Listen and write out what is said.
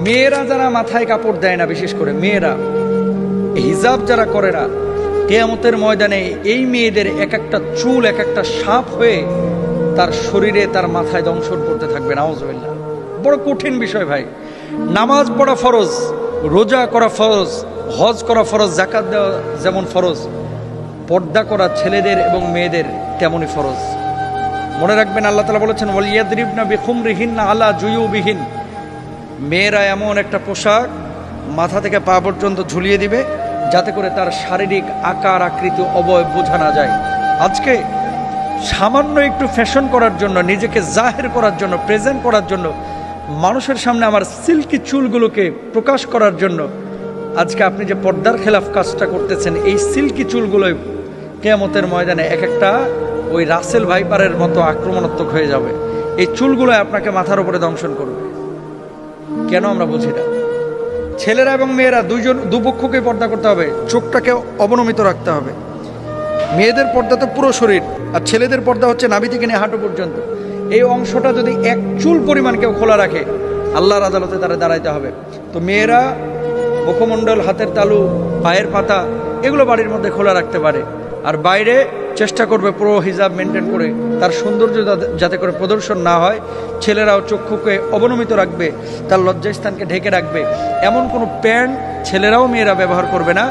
মেয়েরা যারা মাথায় কাপড় দেয় না, বিশেষ করে মেয়েরা হিজাব যারা করে না, কিয়ামতের ময়দানে এই মেয়েদের এক একটা চুল এক একটা সাপ হয়ে তার শরীরে তার মাথায় দংশন করতে থাকবে। নাউজুবিল্লাহ। বড় কঠিন বিষয় ভাই। নামাজ পড়া ফরজ, রোজা করা ফরজ, হজ করা ফরজ, যাকাত দেওয়া যেমন ফরজ, পর্দা করা ছেলেদের এবং মেয়েদের তেমনই ফরজ। মনে রাখবেন আল্লাহ তাআলা বলেছেন ওয়ালিয়াদরিবনা বিখুমরিহিন্না আলা জুয়ুবিহিন, মেয়েরা এমন একটা পোশাক মাথা থেকে পা পর্যন্ত ঝুলিয়ে দিবে যাতে করে তার শারীরিক আকার আকৃতি অবয়ব বোঝা না যায়। আজকে সামান্য একটু ফ্যাশন করার জন্য, নিজেকে জাহের করার জন্য, প্রেজেন্ট করার জন্য, মানুষের সামনে আমার সিল্কি চুলগুলোকে প্রকাশ করার জন্য আজকে আপনি যে পর্দার খেলাফ কাজটা করতেছেন, এই সিল্কি চুলগুলোই কিয়ামতের ময়দানে এক একটা ওই রাসেল ভাইপারের মতো আক্রমণাত্মক হয়ে যাবে। এই চুলগুলো আপনাকে মাথার উপরে দংশন করবে। কেন আমরা বুঝি না? ছেলেরা এবং মেয়েরা দুপক্ষকে পর্দা করতে হবে, চোখটাকে অবনমিত রাখতে হবে। মেয়েদের পর্দা তো পুরো শরীর, আর ছেলেদের পর্দা হচ্ছে নাভি থেকে নিয়ে হাঁটু পর্যন্ত। এই অংশটা যদি এক চুল পরিমাণ কেউ খোলা রাখে, আল্লাহর আদালতে তারা দাঁড়াইতে হবে। তো মেয়েরা মুখমণ্ডল, হাতের তালু, পায়ের পাতা এগুলো বাড়ির মধ্যে খোলা রাখতে পারে, আর বাইরে চেষ্টা করবে পুরো হিজাব মেনটেন করে তার সৌন্দর্য যাতে করে প্রদর্শন না হয়। ছেলেরাও চক্ষুকে অবনমিত রাখবে, তার লজ্জাস্থানকে ঢেকে রাখবে। এমন কোনো প্যান্ট ছেলেরাও মেয়েরা ব্যবহার করবে না